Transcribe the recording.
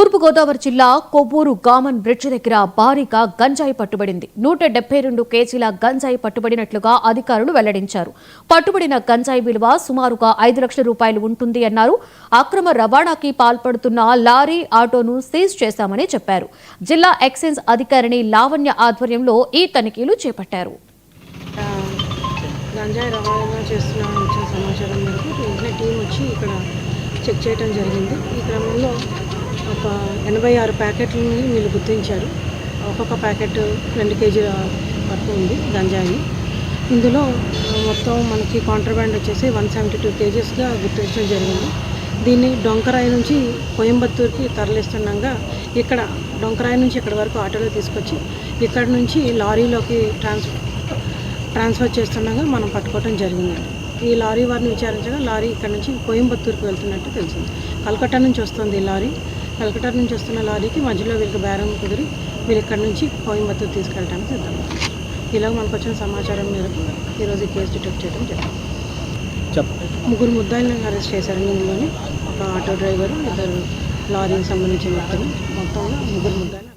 తూర్పుగోదావరి జిల్లా Kovvur Gammon bridge దగ్గర భారీగా గంజాయి పట్టుబడింది. 172 కేజీల గంజాయి పట్టుబడినట్లుగా అధికారులు వెల్లడించారు. పట్టుబడిన గంజాయి విలువ సుమారుగా 5 లక్షల రూపాయలు ఉంటుంది అన్నారు. అక్రమ రవాణాకి పాల్పడుతున్న లారీ, ఆటోను సీజ్ చేశామని చెప్పారు. జిల్లా ఎక్సైజ్ అధికారిని లావణ్య ఆధ్వర్యంలో ఈ తనిఖీలు చేపట్టారు. గంజాయి రవాణా చేస్తున్న సమాచారం మేరకు వెంటనే టీం వచ్చి ఇక్కడ చెక్ చేయడం జరిగింది. ఈ క్రమంలో ఒక 86 ప్యాకెట్లని వీళ్ళు గుర్తించారు. ఒక్కొక్క ప్యాకెట్ 2 కేజీల వరకు ఉంది గంజాయి. ఇందులో మొత్తం మనకి కాంట్రాబ్యాండ్ వచ్చేసి 172 కేజీస్గా గుర్తించడం జరిగింది. దీన్ని డొంకరాయి నుంచి కోయంబత్తూరుకి తరలిస్తుండగా ఇక్కడ డొంకరాయి నుంచి ఇక్కడ వరకు ఆటోలో తీసుకొచ్చి ఇక్కడ నుంచి లారీలోకి ట్రాన్స్ఫర్ చేస్తుండగా మనం పట్టుకోవడం జరిగిందండి. ఈ లారీ వారిని విచారించగా లారీ ఇక్కడ నుంచి కోయంబత్తూరుకి వెళ్తున్నట్టు తెలిసింది. కలకట్టా నుంచి వస్తుంది ఈ లారీ. కలకట్టా నుంచి వస్తున్న లారీకి మధ్యలో వీళ్ళకి బేరం కుదిరి వీళ్ళు ఇక్కడ నుంచి కోయంబత్తూరు తీసుకెళ్ళడానికి సిద్ధంగా. ఇలా మనకు వచ్చిన సమాచారం మేరకు ఈరోజు ఈ కేసు డిటెక్ట్ చేయడం జరిగింది. 3 ముద్దాయిలను అరెస్ట్ చేశారు. ఇందులోని ఒక ఆటో డ్రైవరు, 2 లారీకి సంబంధించిన వ్యక్తులు, మొత్తంగా 3 ముద్దాయిలు.